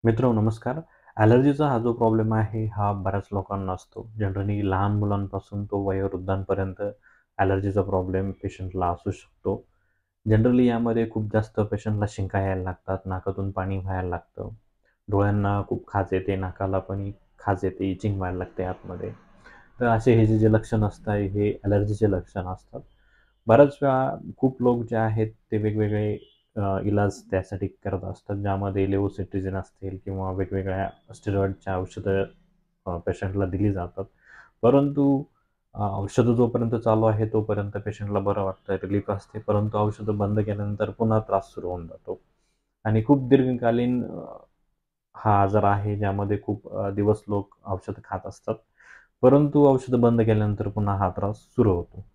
मित्र नमस्कार. ॲलर्जीचा हा जो प्रॉब्लेम आहे, हा बऱ्याच लोकांना असतो. जनरली लहान मुलांपासून तो वयोवृद्धांपर्यंत ॲलर्जीचा प्रॉब्लेम पेशंटला असू शकतो. जनरली यामध्ये खूप जास्त पेशंटला शिंका यायला लागतात, नाकातून पाणी व्हायला लागतं, डोळ्यांना खूप खाज येते, नाकाला पण खाज येते, इचिंग व्हायला लागते आतमध्ये. तर असे हे जे लक्षण असतात, हे ॲलर्जीचे लक्षण असतात. बऱ्याच वेळा खूप लोक जे आहेत ते वेगवेगळे इलाज त्यासाठी करत असतात, ज्यामध्ये लेव्होसिट्रिजिन असतील किंवा वेगवेगळ्या स्टेरॉइडच्या औषधं पेशंटला दिली जातात. परंतु औषधं जोपर्यंत चालू आहे तोपर्यंत पेशंटला बरं वाटतं, रिलीफ असते. परंतु औषधं बंद केल्यानंतर पुन्हा त्रास सुरू होऊन जातो आणि खूप दीर्घकालीन हा आजार आहे ज्यामध्ये खूप दिवस लोक औषधं खात असतात. परंतु औषधं बंद केल्यानंतर पुन्हा हा त्रास सुरू होतो.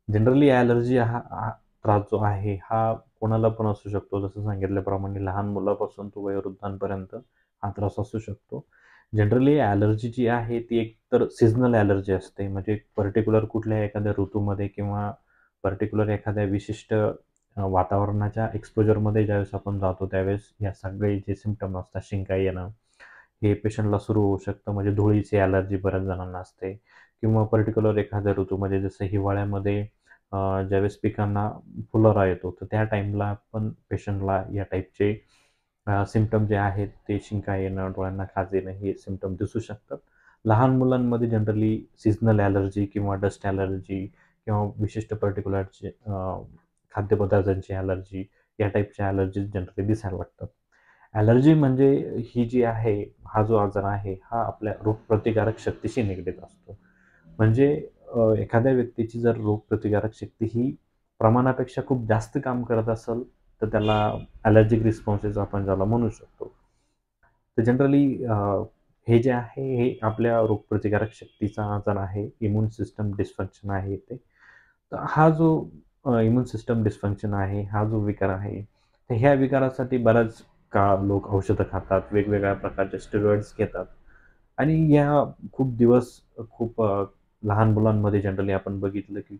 जनरली ॲलर्जी हा हा त्रास जो आहे, हा कोणाला पण असू शकतो. जसं सांगितल्याप्रमाणे लहान मुलापासून तो वयोवृद्धांपर्यंत हा त्रास असू शकतो. जनरली ॲलर्जी जी आहे, ती एकतर सीझनल ॲलर्जी असते. म्हणजे पर्टिक्युलर कुठल्या एखाद्या ऋतूमध्ये किंवा पर्टिक्युलर एखाद्या विशिष्ट वातावरणाच्या एक्सपोजरमध्ये ज्यावेळेस आपण जातो, त्यावेळेस या सगळे जे सिम्प्टम असतात, शिंका येणं, हे पेशंटला सुरू होऊ शकतं. म्हणजे धुळीची ॲलर्जी बऱ्याच जणांना असते किंवा पर्टिक्युलर एखाद्या ऋतूमध्ये जसं हिवाळ्यामध्ये ज्यावेळेस पिकांना फुलोरा येतो, तर त्या टाईमला पण पेशंटला या टाईपचे सिम्प्टम जे आहेत ते शिंका येणं, डोळ्यांना खाज येणं हे सिम्प्टम दिसू शकतात. लहान मुलांमध्ये जनरली सीझनल ॲलर्जी किंवा डस्ट ॲलर्जी किंवा विशिष्ट पर्टिक्युलरचे खाद्यपदार्थांची ॲलर्जी या टाईपच्या ॲलर्जीज जनरली दिसायला लागतात. ॲलर्जी म्हणजे ही जी आहे, हा जो आजार आहे, हा आपल्या रोगप्रतिकारक शक्तीशी निगडीत असतो. म्हणजे एखाद्या व्यक्तीची जर रोगप्रतिकारक शक्ती ही प्रमाणापेक्षा खूप जास्त काम करत असेल, तर त्याला ॲलर्जिक रिस्पॉन्सेस आपण ज्याला म्हणू शकतो. तर जनरली हे जे आहे, हे आपल्या रोगप्रतिकारक शक्तीचा आजार आहे. इम्यून सिस्टम डिस्फंक्शन आहे ते. तर हा जो इम्यून सिस्टम डिस्फंक्शन आहे, हा जो विकार आहे, तर ह्या विकारासाठी बराच काळ लोक औषधं खातात, वेगवेगळ्या प्रकारचे स्टेरॉइड्स घेतात आणि या खूप दिवस खूप लहान मुलांमध्ये जनरली आपण बघितलं, की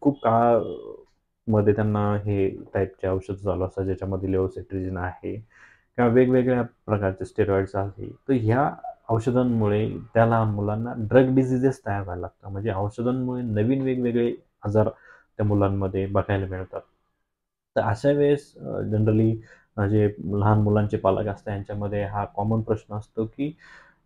खूप काळामध्ये त्यांना हे टाईपचे औषध चालू असतात, ज्याच्यामध्ये लेव्होसिट्रिजिन आहे किंवा वेगवेगळ्या प्रकारचे स्टेरॉइड्स आहे. तर ह्या औषधांमुळे त्या लहान मुलांना ड्रग डिसीजेस तयार व्हायला लागतात. म्हणजे औषधांमुळे नवीन वेगवेगळे आजार त्या मुलांमध्ये बघायला मिळतात. तर अशा वेळेस जनरली जे लहान मुलांचे पालक असतात यांच्यामध्ये हा कॉमन प्रश्न असतो, की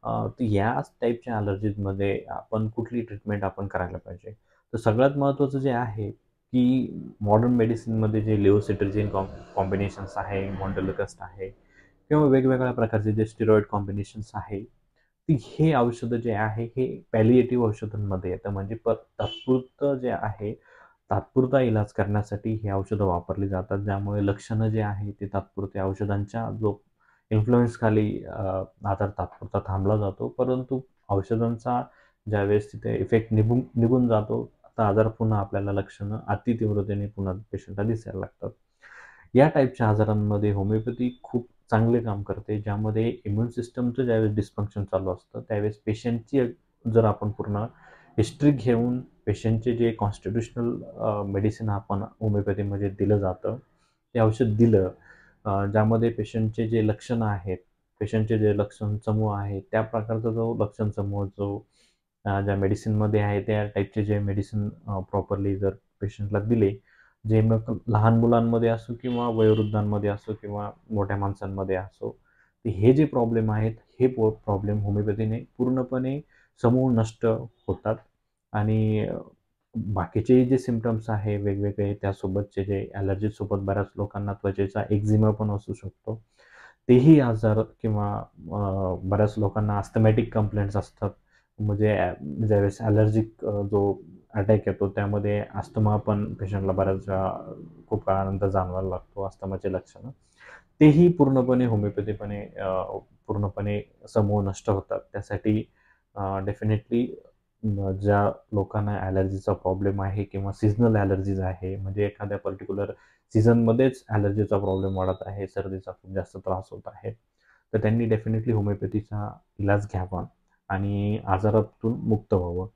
तर याच टाईपच्या ॲलर्जीजमध्ये आपण कुठली ट्रीटमेंट आपण करायला पाहिजे. तर सगळ्यात महत्त्वाचं जे आहे, की मॉडर्न मेडिसिनमध्ये जे लेव्होसिट्रिजिन कॉम्बिनेशन्स आहे, मॉन्टेलुकस्ट आहे किंवा वेगवेगळ्या प्रकारचे जे स्टिरॉइड कॉम्बिनेशन्स आहे, तर हे औषधं जे आहे, हे पॅलिएटिव्ह औषधांमध्ये येतं. म्हणजे तात्पुरतं जे आहे, तात्पुरता इलाज करण्यासाठी ही औषधं वापरली जातात. ज्यामुळे लक्षणं जे आहे, ते तात्पुरत्या औषधांच्या जो इन्फ्लुअन्सखाली आजार तात्पुरता थांबला जातो. परंतु औषधांचा ज्यावेळेस तिथे इफेक्ट निघून निघून जातो, आता आजार पुन्हा आपल्याला लक्षणं अतितीव्रतेने पुन्हा पेशंटला दिसायला लागतात. या टाईपच्या आजारांमध्ये होमिओपॅथी खूप चांगले काम करते, ज्यामध्ये इम्यून सिस्टमचं ज्यावेळेस डिस्फंक्शन चालू असतं, त्यावेळेस पेशंटची जर आपण पूर्ण हिस्ट्री घेऊन पेशंटचे जे कॉन्स्टिट्यूशनल मेडिसिन आपण होमिओपॅथीमध्ये दिलं जातं, ते औषध दिलं ज्यामध्ये पेशंटचे जे लक्षणं आहेत, पेशंटचे जे लक्षण समूह आहेत, त्या प्रकारचा जो लक्षण समूह जो ज्या मेडिसिनमध्ये आहे, त्या टाईपचे जे मेडिसिन प्रॉपरली जर पेशंटला दिले, जे मग लहान मुलांमध्ये असो किंवा वयोवृद्धांमध्ये असो किंवा मोठ्या माणसांमध्ये असो, तर हे जे प्रॉब्लेम आहेत, हे प्रॉब्लेम होमिओपॅथीने पूर्णपणे समूळ नष्ट होतात आणि बाकीचे जे सिम्प्टम्स आहे वेगवेगळे त्यासोबतचे जे ॲलर्जीसोबत बऱ्याच लोकांना त्वचेचा एक्झिमा पण असू शकतो. तेही आजार किंवा बऱ्याच लोकांना अस्थमॅटिक कंप्लेंट्स असतात. म्हणजे ज्यावेळेस ॲलर्जिक जो अटॅक येतो त्यामध्ये अस्थमा पण पेशंटला बऱ्याच वेळा खूप काळानंतर जाणवायला लागतो, अस्थमाचे लक्षणं. तेही पूर्णपणे समूळ नष्ट होतात. त्यासाठी डेफिनेटली ज्या लोकांना ॲलर्जीचा प्रॉब्लेम आहे किंवा सीझनल ॲलर्जीज आहे, म्हणजे एखाद्या पर्टिक्युलर सीझनमध्येच ॲलर्जीचा प्रॉब्लेम वाढत आहे, सर्दीचा खूप जास्त त्रास होत आहे, तर त्यांनी डेफिनेटली होमिओपॅथीचा इलाज घ्यावा आणि आजारातून मुक्त व्हावं.